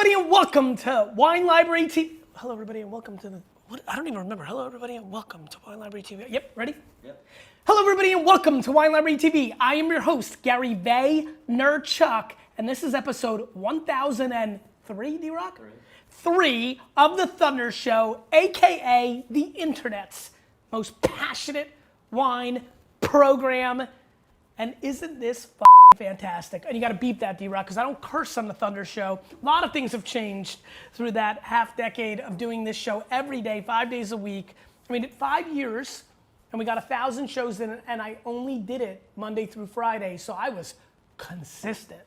everybody, and welcome to Wine Library TV. Hello, everybody, and welcome to the. What? I don't even remember. Hello, everybody, and welcome to Wine Library TV. Yep, ready? Yep. Hello, everybody, and welcome to Wine Library TV. I am your host, Gary Vaynerchuk, and this is episode 1003, D-Rock? 3 of The Thunder Show, aka the internet's most passionate wine program. And isn't this fantastic? And you gotta beep that, D-Rock, because I don't curse on The Thunder Show. A lot of things have changed through that half decade of doing this show every day, 5 days a week. I mean, 5 years, and we got 1,000 shows in it, and I only did it Monday through Friday, so I was consistent.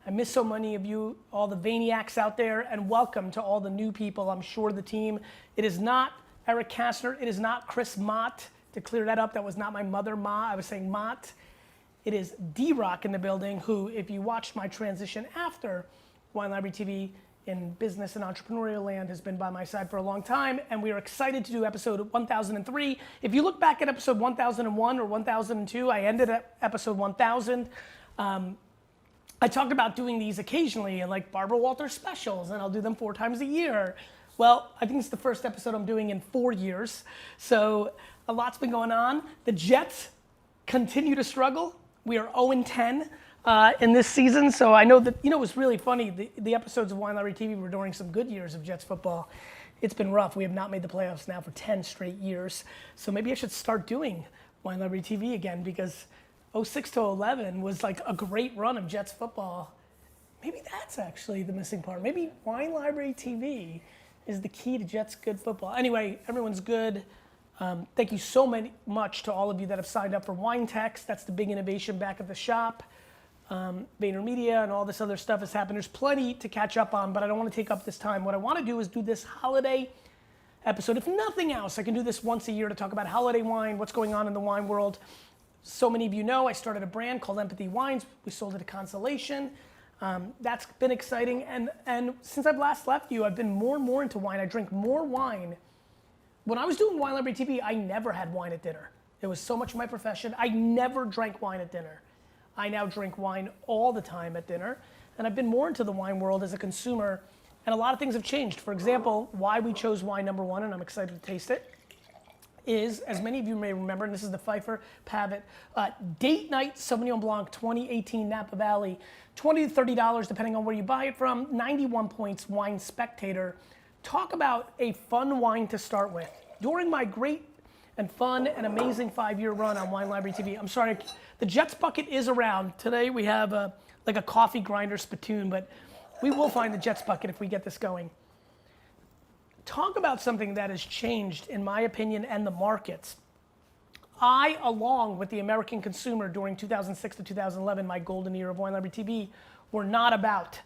I miss so many of you, all the Vaniacs out there, and welcome to all the new people. I'm sure the team. It is not Eric Kastner. It is not Chris Mott. To clear that up, that was not my mother, Ma. I was saying Mott. It is D-Rock in the building, who, if you watched my transition after Wine Library TV in business and entrepreneurial land, has been by my side for a long time, and we are excited to do episode 1003. If you look back at episode 1001 or 1002, I ended at episode 1000. I talked about doing these occasionally, and like Barbara Walters specials, and I'll do them 4 times a year. Well, I think it's the first episode I'm doing in 4 years, so a lot's been going on. The Jets continue to struggle. We are 0-10 in this season, so I know that, you know, it was really funny. The episodes of Wine Library TV were during some good years of Jets football. It's been rough. We have not made the playoffs now for 10 straight years, so maybe I should start doing Wine Library TV again, because 06 to 11 was like a great run of Jets football. Maybe that's actually the missing part. Maybe Wine Library TV is the key to Jets good football. Anyway, everyone's good. Thank you so much to all of you that have signed up for Wine Text. That's the big innovation back at the shop. VaynerMedia and all this other stuff has happened. There's plenty to catch up on, but I don't want to take up this time. What I want to do is do this holiday episode. If nothing else, I can do this once a year to talk about holiday wine, what's going on in the wine world. So many of you know I started a brand called Empathy Wines. We sold it to Constellation. That's been exciting. And since I've last left you, I've been more and more into wine. I drink more wine. When I was doing Wine Library TV, I never had wine at dinner. It was so much my profession. I never drank wine at dinner. I now drink wine all the time at dinner. And I've been more into the wine world as a consumer. And a lot of things have changed. For example, why we chose wine number 1, and I'm excited to taste it, is, as many of you may remember, and this is the Pfeiffer Pavitt Date Night Sauvignon Blanc 2018 Napa Valley. $20 to $30 depending on where you buy it from. 91 points, Wine Spectator. Talk about a fun wine to start with. During my great and fun and amazing 5-year run on Wine Library TV, I'm sorry, the Jets bucket is around. Today we have like a coffee grinder spittoon, but we will find the Jets bucket if we get this going. Talk about something that has changed, in my opinion, and the markets. I, along with the American consumer during 2006 to 2011, my golden year of Wine Library TV, were not about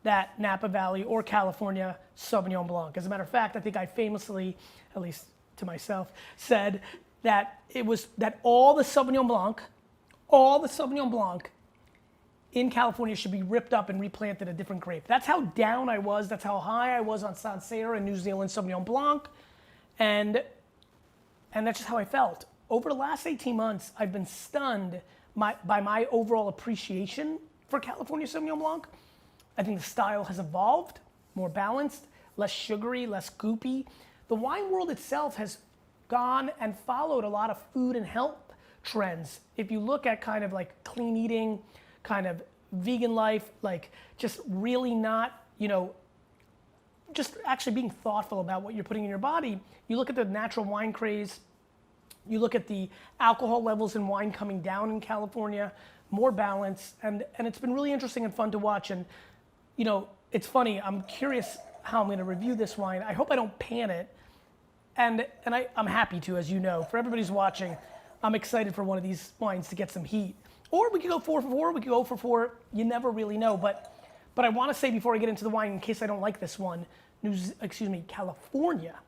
that Napa Valley or California Sauvignon Blanc. As a matter of fact, I think I famously, at least to myself, said that it was that all the Sauvignon Blanc in California should be ripped up and replanted a different grape. That's how down I was. That's how high I was on Sancerre and New Zealand Sauvignon Blanc. And that's just how I felt. Over the last 18 months, I've been stunned by my overall appreciation for California Sauvignon Blanc. I think the style has evolved, more balanced, less sugary, less goopy. The wine world itself has gone and followed a lot of food and health trends. If you look at kind of like clean eating, kind of vegan life, like just really not, you know, just actually being thoughtful about what you're putting in your body. You look at the natural wine craze, you look at the alcohol levels in wine coming down in California, more balance, and it's been really interesting and fun to watch. And you know, it's funny, I'm curious how I'm gonna review this wine. I hope I don't pan it. And I'm happy to, as you know. For everybody who's watching, I'm excited for one of these wines to get some heat. Or we could go 4 for 4, we could go for 4, you never really know. But I wanna say before I get into the wine, in case I don't like this one, California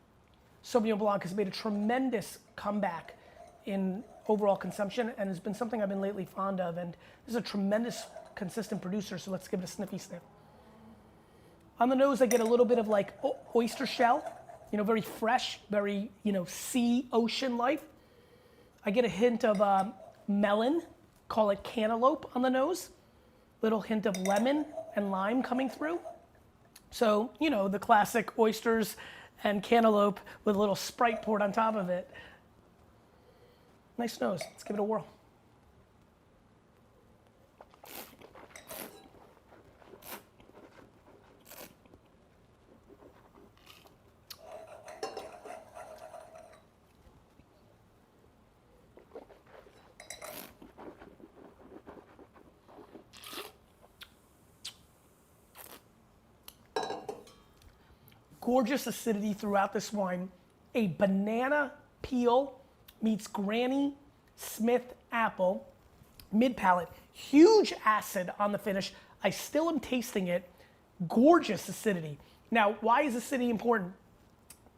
Sauvignon Blanc has made a tremendous comeback in overall consumption, and has been something I've been lately fond of. And this is a tremendous, consistent producer, so let's give it a sniffy sniff. On the nose, I get a little bit of like oyster shell, you know, very fresh, very, you know, sea, ocean life. I get a hint of melon, call it cantaloupe on the nose. Little hint of lemon and lime coming through. So, you know, the classic oysters and cantaloupe with a little Sprite poured on top of it. Nice nose. Let's give it a whirl. Gorgeous acidity throughout this wine. A banana peel meets Granny Smith apple, mid palate. Huge acid on the finish. I still am tasting it. Gorgeous acidity. Now, why is acidity important?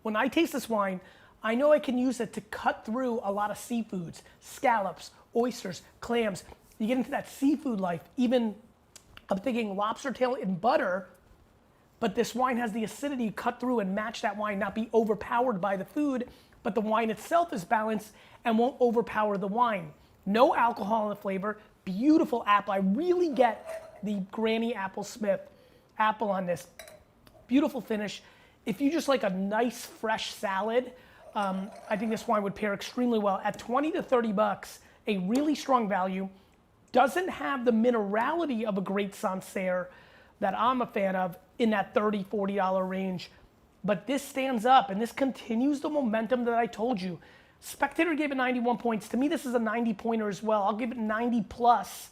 When I taste this wine, I know I can use it to cut through a lot of seafoods, scallops, oysters, clams. You get into that seafood life. Even, I'm thinking lobster tail in butter. But this wine has the acidity cut through and match that wine, not be overpowered by the food, but the wine itself is balanced and won't overpower the wine. No alcohol in the flavor, beautiful apple. I really get the Granny Smith apple on this. Beautiful finish. If you just like a nice fresh salad, I think this wine would pair extremely well. At 20 to 30 bucks, a really strong value. Doesn't have the minerality of a great Sancerre that I'm a fan of in that $30, $40 range. But this stands up and this continues the momentum that I told you. Spectator gave it 91 points. To me, this is a 90 pointer as well. I'll give it 90 plus.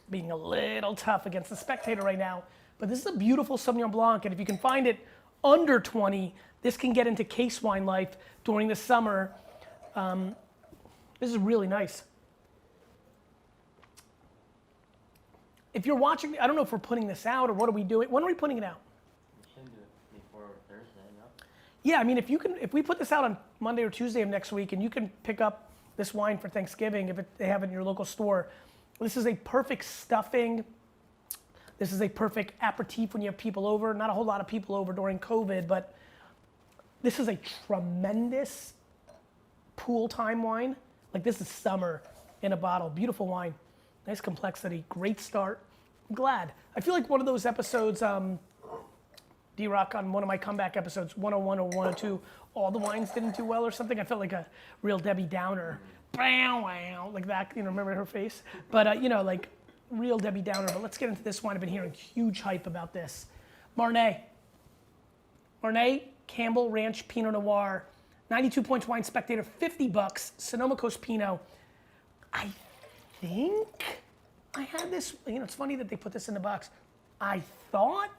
Being a little tough against the Spectator right now. But this is a beautiful Sauvignon Blanc. And if you can find it under 20, this can get into case wine life during the summer. This is really nice. If you're watching, I don't know if we're putting this out or what are we doing? When are we putting it out? We should do it before Thursday, no? Yeah, I mean, if we put this out on Monday or Tuesday of next week and you can pick up this wine for Thanksgiving if they have it in your local store, this is a perfect stuffing. This is a perfect aperitif when you have people over. Not a whole lot of people over during COVID, but this is a tremendous pool time wine. Like this is summer in a bottle. Beautiful wine. Nice complexity, great start. I'm glad. I feel like one of those episodes, D-Rock on one of my comeback episodes, 101 or 102, all the wines didn't do well or something. I felt like a real Debbie Downer. Like that, you know, remember her face? But, you know, like real Debbie Downer. But let's get into this wine. I've been hearing huge hype about this. Marne, Campbell Ranch Pinot Noir, 92 points wine Spectator, 50 bucks, Sonoma Coast Pinot. I think I had this, you know, it's funny that they put this in the box. I thought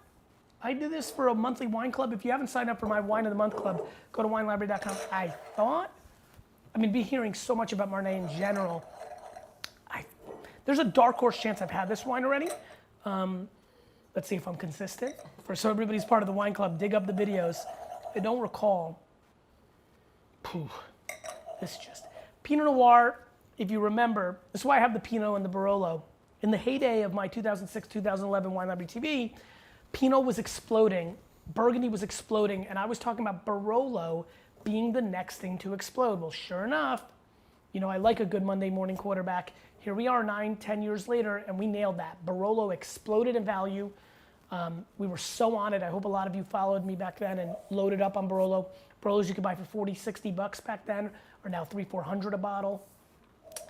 I did this for a monthly wine club. If you haven't signed up for my Wine of the Month club, go to WineLibrary.com. I thought, I mean, be hearing so much about Marne in general. There's a dark horse chance I've had this wine already. Let's see if I'm consistent. So everybody's part of the wine club, dig up the videos. I don't recall. This just, Pinot Noir, if you remember, this is why I have the Pinot and the Barolo. In the heyday of my 2006, 2011 Wine Library TV, Pinot was exploding, Burgundy was exploding, and I was talking about Barolo being the next thing to explode. Well, sure enough, you know, I like a good Monday morning quarterback. Here we are 9, 10 years later, and we nailed that. Barolo exploded in value. We were so on it. I hope a lot of you followed me back then and loaded up on Barolo. Barolos you could buy for 40, 60 bucks back then, are now 300, 400 a bottle.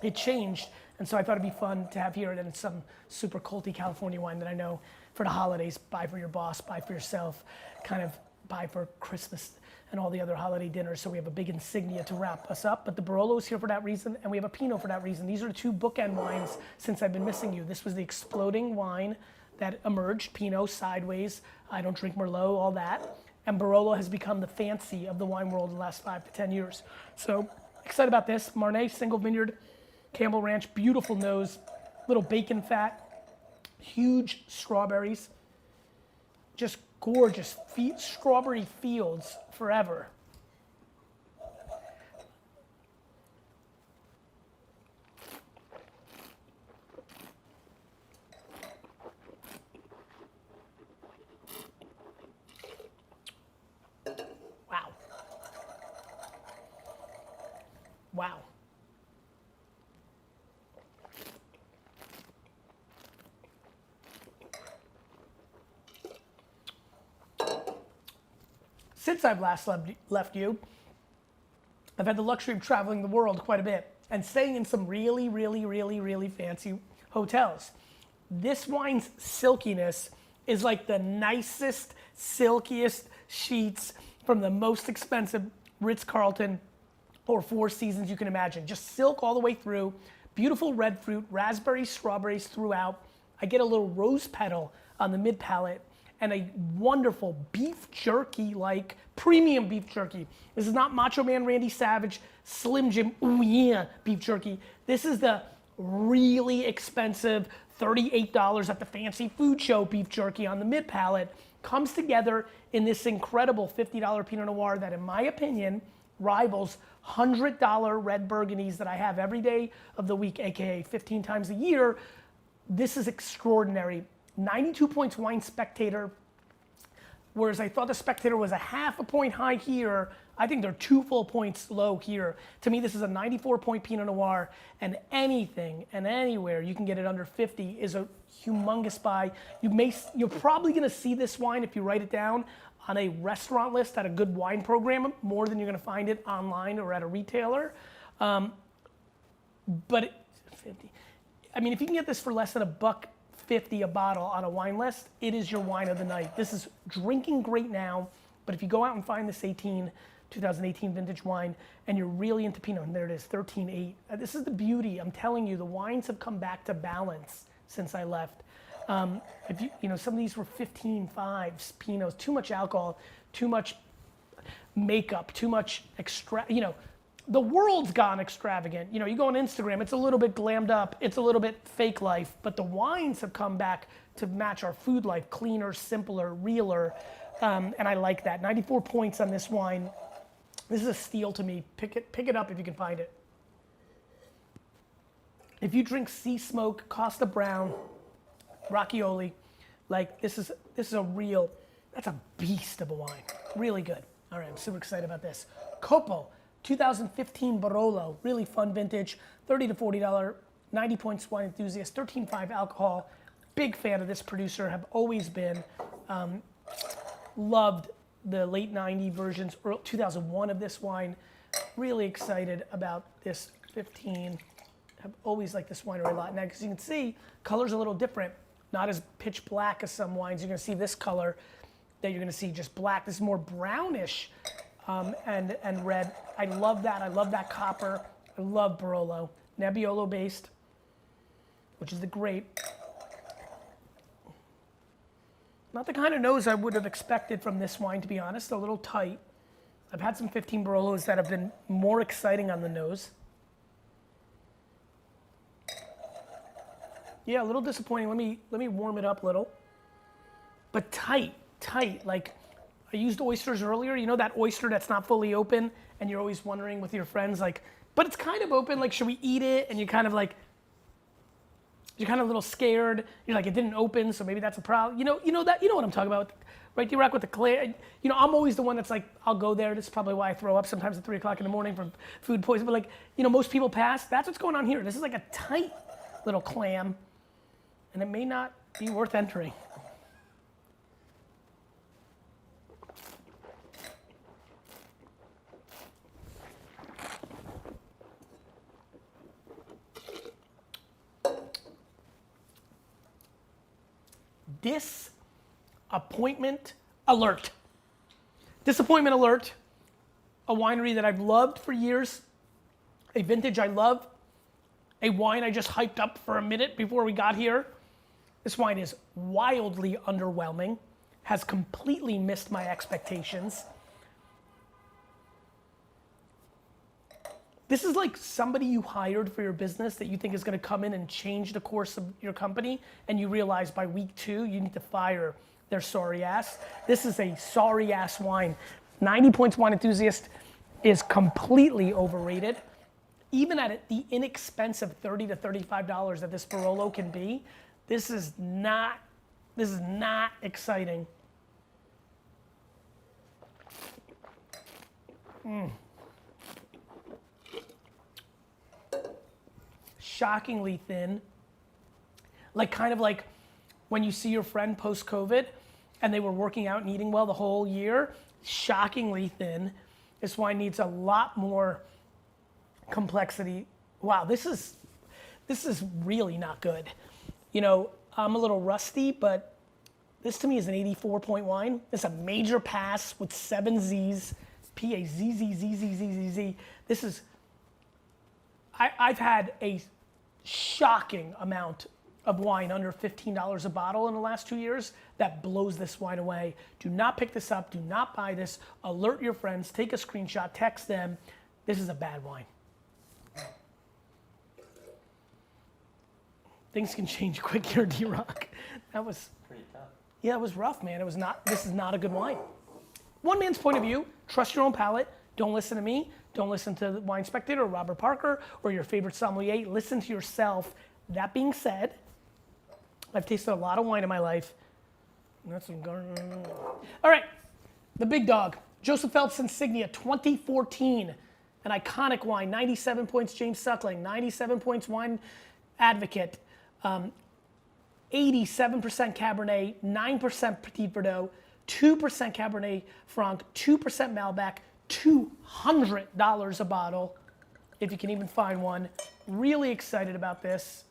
It changed, and so I thought it'd be fun to have here and some super culty California wine that I know for the holidays, buy for your boss, buy for yourself, kind of buy for Christmas and all the other holiday dinners. So we have a big Insignia to wrap us up, but the Barolo is here for that reason, and we have a Pinot for that reason. These are the two bookend wines since I've been missing you. This was the exploding wine that emerged, Pinot sideways, I don't drink Merlot, all that, and Barolo has become the fancy of the wine world in the last 5 to 10 years. So excited about this. Marne, single vineyard, Campbell Ranch, beautiful nose, little bacon fat, huge strawberries, just gorgeous strawberry fields forever. Wow. Wow. since I've last left you, I've had the luxury of traveling the world quite a bit and staying in some really, really, really, really fancy hotels. This wine's silkiness is like the nicest, silkiest sheets from the most expensive Ritz-Carlton or Four Seasons you can imagine. Just silk all the way through, beautiful red fruit, raspberries, strawberries throughout. I get a little rose petal on the mid palate and a wonderful beef jerky, like premium beef jerky. This is not Macho Man Randy Savage, Slim Jim, ooh yeah, beef jerky. This is the really expensive $38 at the fancy food show beef jerky on the mid palate. Comes together in this incredible $50 Pinot Noir that, in my opinion, rivals $100 red Burgundies that I have every day of the week, AKA 15 times a year. This is extraordinary. 92 points Wine Spectator, whereas I thought the Spectator was a half a point high here. I think they're 2 full points low here. To me, this is a 94 point Pinot Noir, and anything and anywhere you can get it under 50 is a humongous buy. You're probably gonna see this wine if you write it down on a restaurant list at a good wine program more than you're gonna find it online or at a retailer. But 50. I mean, if you can get this for less than $1.50 a bottle on a wine list, it is your wine of the night. This is drinking great now, but if you go out and find this 2018 vintage wine and you're really into Pinot, and there it is, 13.8. This is the beauty. I'm telling you, the wines have come back to balance since I left. If you know, some of these were 15.5s, Pinots, too much alcohol, too much makeup, too much the world's gone extravagant. You know, you go on Instagram, it's a little bit glammed up, it's a little bit fake life, but the wines have come back to match our food life, cleaner, simpler, realer, and I like that. 94 points on this wine. This is a steal to me. Pick it up if you can find it. If you drink Sea Smoke, Costa Brown, Rocchioli, like this is a real, that's a beast of a wine. Really good. All right, I'm super excited about this. Coppo, 2015 Barolo, really fun vintage, $30 to $40, 90 points wine enthusiast, 13.5 alcohol. Big fan of this producer, have always been. Loved the late 90 versions, or 2001 of this wine. Really excited about this 15. Have always liked this winery a lot. Now, as you can see, color's a little different. Not as pitch black as some wines. You're gonna see this color that you're gonna see just black. This is more brownish and red. I love that. I love that copper. I love Barolo. Nebbiolo based, which is the grape. Not the kind of nose I would have expected from this wine, to be honest. A little tight. I've had some 15 Barolos that have been more exciting on the nose. Yeah, a little disappointing. Let me warm it up a little. But tight. Like, I used oysters earlier. You know that oyster that's not fully open, and you're always wondering with your friends, like, but it's kind of open. Like, should we eat it? And you're kind of like, you're kind of a little scared. You're like, it didn't open, so maybe that's a problem. You know what I'm talking about, right? You rock with the clay. You know, I'm always the one that's like, I'll go there. This is probably why I throw up sometimes at 3 o'clock in the morning from food poisoning. But like, you know, most people pass. That's what's going on here. This is like a tight little clam, and it may not be worth entering. Disappointment alert. Disappointment alert. A winery that I've loved for years. A vintage I love. A wine I just hyped up for a minute before we got here. This wine is wildly underwhelming. Has completely missed my expectations. This is like somebody you hired for your business that you think is going to come in and change the course of your company, and you realize by week 2 you need to fire their sorry ass. This is a sorry ass wine. 90 points wine enthusiast is completely overrated. Even at the inexpensive $30 to $35 that this Barolo can be, this is not exciting. Shockingly thin, like kind of like when you see your friend post-COVID and they were working out and eating well the whole year, shockingly thin. This wine needs a lot more complexity. Wow, this is really not good. You know, I'm a little rusty, but this to me is an 84 point wine. It's a major pass with 7 Z's, P-A-Z-Z-Z-Z-Z-Z-Z. This is, I've had a shocking amount of wine under $15 a bottle in the last 2 years that blows this wine away. Do not pick this up, do not buy this. Alert your friends, take a screenshot, text them. This is a bad wine. Things can change quick here, D-Rock. That was Pretty tough. Yeah, it was rough, man. This is not a good wine. One man's point of view, trust your own palate. Don't listen to me. Don't listen to the Wine Spectator or Robert Parker or your favorite sommelier. Listen to yourself. That being said, I've tasted a lot of wine in my life. All right, the big dog. Joseph Phelps Insignia, 2014. An iconic wine, 97 points James Suckling, 97 points Wine Advocate. 87% Cabernet, 9% Petit Verdot, 2% Cabernet Franc, 2% Malbec, $200 a bottle, if you can even find one. Really excited about this.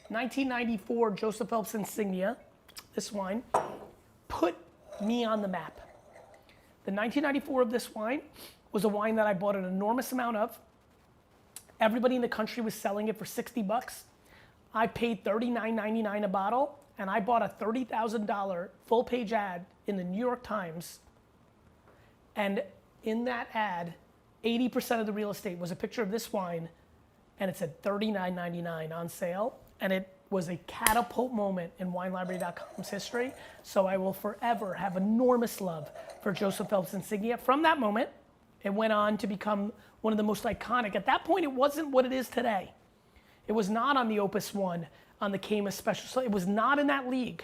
1994 Joseph Phelps Insignia. This wine put me on the map. The 1994 of this wine was a wine that I bought an enormous amount of. Everybody in the country was selling it for 60 bucks. I paid $39.99 a bottle, and I bought a $30,000 full-page ad in the New York Times. And in that ad, 80% of the real estate was a picture of this wine, and it said $39.99 on sale. And it was a catapult moment in WineLibrary.com's history. So I will forever have enormous love for Joseph Phelps Insignia. From that moment, it went on to become one of the most iconic. At that point, it wasn't what it is today. It was not on the Opus One, on the Caymus Special. So it was not in that league.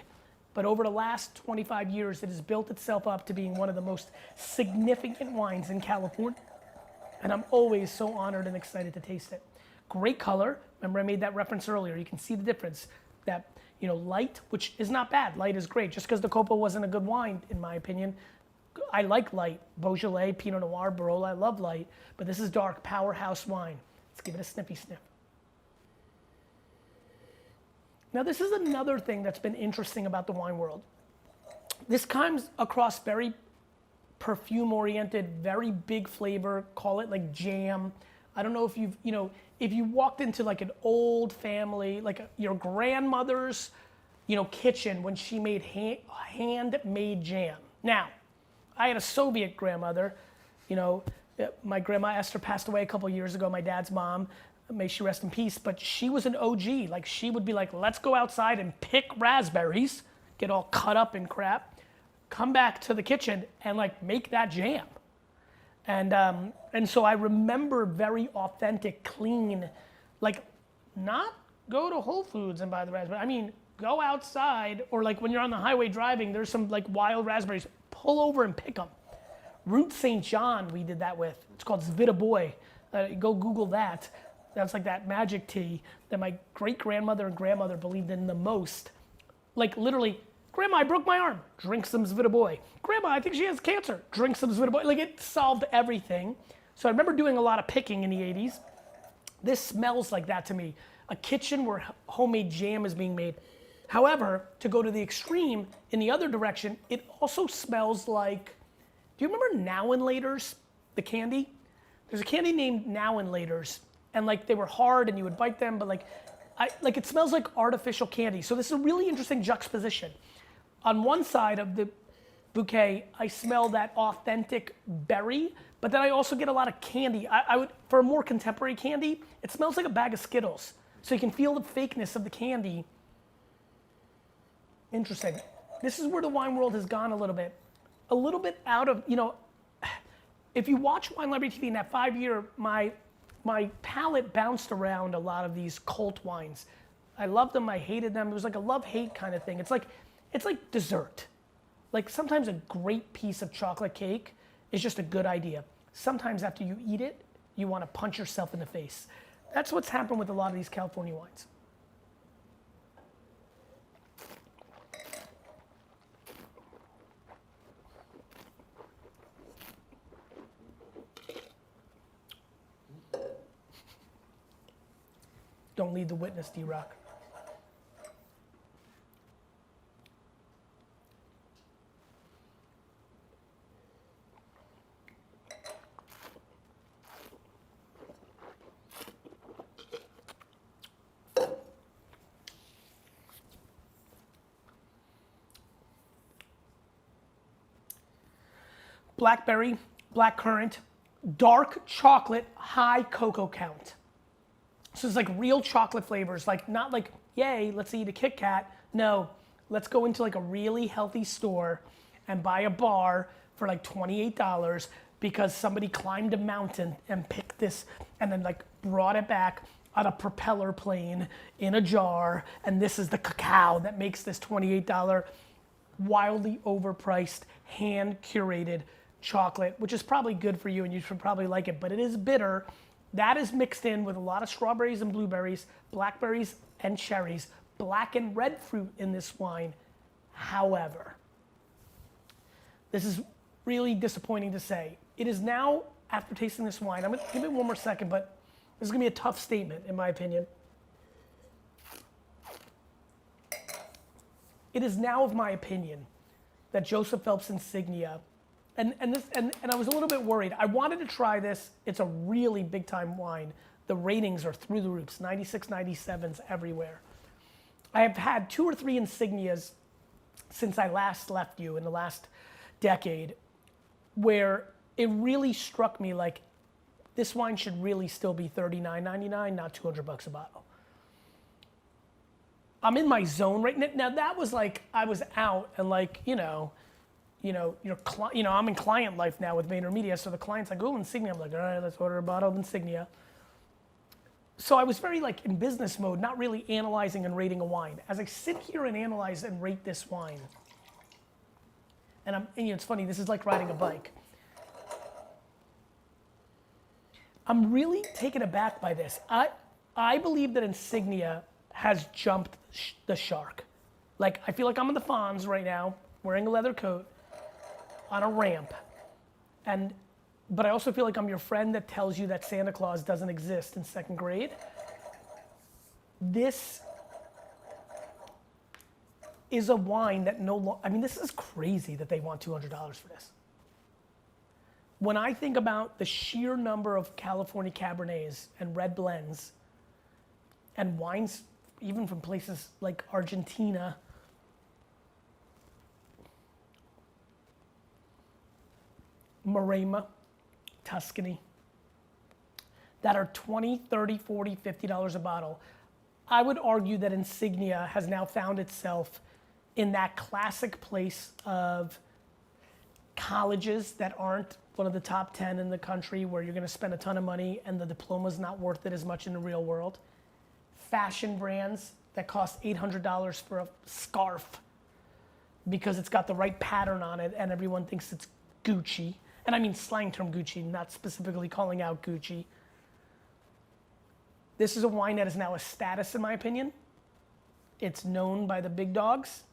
But over the last 25 years, it has built itself up to being one of the most significant wines in California. And I'm always so honored and excited to taste it. Great color. Remember I made that reference earlier. You can see the difference. That, you know, light, which is not bad. Light is great. Just because the Copa wasn't a good wine, in my opinion. I like light. Beaujolais, Pinot Noir, Barolo, I love light. But this is dark, powerhouse wine. Let's give it a sniffy sniff. Now this is another thing that's been interesting about the wine world. This comes across very perfume-oriented, very big flavor, call it like jam. I don't know if you've, you know, if you walked into like an old family, like your grandmother's, you know, kitchen when she made handmade jam. Now, I had a Soviet grandmother, you know, my grandma Esther passed away a couple years ago, my dad's mom, may she rest in peace, but she was an OG. Like she would be like, let's go outside and pick raspberries, get all cut up and crap, come back to the kitchen and like make that jam. And so I remember very authentic, clean, like not go to Whole Foods and buy the raspberry. I mean, go outside or like when you're on the highway driving, there's some like wild raspberries, pull over and pick them. Route St. John we did that with. It's called Svitaboy. Go Google that. That's like that magic tea that my great-grandmother and grandmother believed in the most. Like literally, Grandma, I broke my arm. Drink some Svitaboy. Grandma, I think she has cancer. Drink some Svitaboy. Like it solved everything. So I remember doing a lot of picking in the 80s. This smells like that to me. A kitchen where homemade jam is being made. However, to go to the extreme, in the other direction, it also smells like, do you remember Now and Laters, the candy? There's a candy named Now and Laters, and like they were hard and you would bite them, but like it smells like artificial candy. So this is a really interesting juxtaposition. On one side of the bouquet, I smell that authentic berry, but then I also get a lot of candy. I would, for a more contemporary candy, it smells like a bag of Skittles. So you can feel the fakeness of the candy. Interesting. This is where the wine world has gone a little bit out of, you know, if you watch Wine Library TV in that 5-year, my palate bounced around a lot of these cult wines. I loved them, I hated them. It was like a love-hate kind of thing. It's like dessert. Like sometimes a great piece of chocolate cake is just a good idea. Sometimes after you eat it, you want to punch yourself in the face. That's what's happened with a lot of these California wines. Don't lead the witness, D-Rock. Blackberry, blackcurrant, dark chocolate, high cocoa count. So it's like real chocolate flavors, like not like, yay, let's eat a Kit Kat. No, let's go into like a really healthy store and buy a bar for like $28 because somebody climbed a mountain and picked this and then like brought it back on a propeller plane in a jar. And this is the cacao that makes this $28 wildly overpriced, hand curated chocolate, which is probably good for you and you should probably like it, but it is bitter. That is mixed in with a lot of strawberries and blueberries, blackberries and cherries, black and red fruit in this wine. However, this is really disappointing to say. It is now, after tasting this wine, I'm gonna give it one more second, but this is gonna be a tough statement in my opinion. It is now of my opinion that Joseph Phelps Insignia, and I was a little bit worried. I wanted to try this. It's a really big time wine. The ratings are through the roofs, 96, 97s everywhere. I have had 2 or 3 Insignias since I last left you in the last decade where it really struck me like this wine should really still be $39.99, not $200 a bottle. I'm in my zone right now. Now that was like, I was out and like, I'm in client life now with VaynerMedia, so the client's like, oh, Insignia. I'm like, all right, let's order a bottle of Insignia. So I was very like in business mode, not really analyzing and rating a wine. As I sit here and analyze and rate this wine, and it's funny, this is like riding a bike. I'm really taken aback by this. I believe that Insignia has jumped the shark. Like, I feel like I'm in the Fonz right now, wearing a leather coat on a ramp. But I also feel like I'm your friend that tells you that Santa Claus doesn't exist in 2nd grade. This is a wine that this is crazy that they want $200 for this. When I think about the sheer number of California Cabernets and red blends and wines even from places like Argentina, Maremma, Tuscany, that are $20, $30, $40, $50 a bottle. I would argue that Insignia has now found itself in that classic place of colleges that aren't one of the top 10 in the country where you're gonna spend a ton of money and the diploma's not worth it as much in the real world. Fashion brands that cost $800 for a scarf because it's got the right pattern on it and everyone thinks it's Gucci. And I mean slang term Gucci, not specifically calling out Gucci. This is a wine that is now a status in my opinion. It's known by the big dogs.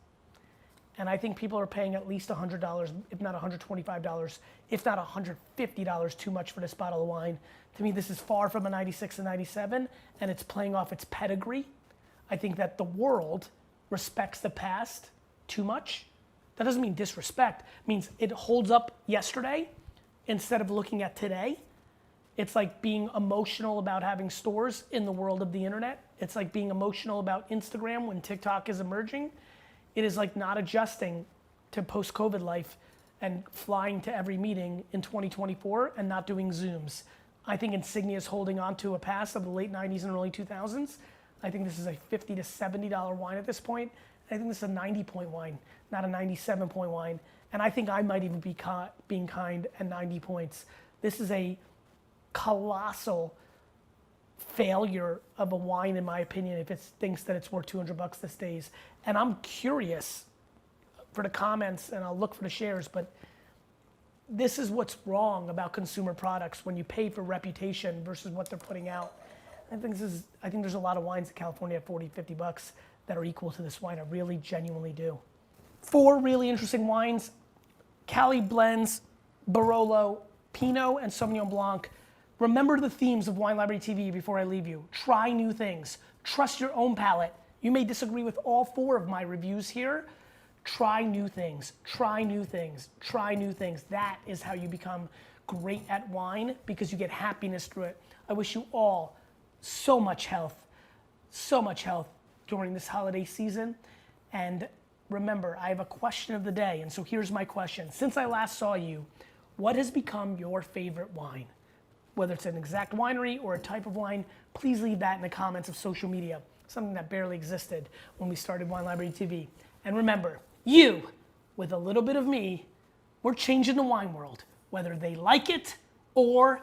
And I think people are paying at least $100, if not $125, if not $150 too much for this bottle of wine. To me, this is far from a 96 and 97, and it's playing off its pedigree. I think that the world respects the past too much. That doesn't mean disrespect. It means it holds up yesterday instead of looking at today. It's like being emotional about having stores in the world of the internet. It's like being emotional about Instagram when TikTok is emerging. It is like not adjusting to post-COVID life and flying to every meeting in 2024 and not doing Zooms. I think Insignia is holding on to a past of the late 90s and early 2000s. I think this is a $50 to $70 wine at this point. I think this is a 90-point wine, not a 97-point wine. And I think I might even be being kind at 90 points. This is a colossal failure of a wine, in my opinion, if it thinks that it's worth $200 these days. And I'm curious for the comments, and I'll look for the shares, but this is what's wrong about consumer products when you pay for reputation versus what they're putting out. I think there's a lot of wines in California at $40, $50 that are equal to this wine. I really genuinely do. 4 really interesting wines: Cali blends, Barolo, Pinot, and Sauvignon Blanc. Remember the themes of Wine Library TV before I leave you. Try new things. Trust your own palate. You may disagree with all 4 of my reviews here. Try new things, try new things, try new things. That is how you become great at wine, because you get happiness through it. I wish you all so much health during this holiday season. And remember, I have a question of the day, and so here's my question. Since I last saw you, what has become your favorite wine? Whether it's an exact winery or a type of wine, please leave that in the comments of social media, something that barely existed when we started Wine Library TV. And remember, you, with a little bit of me, we're changing the wine world, whether they like it or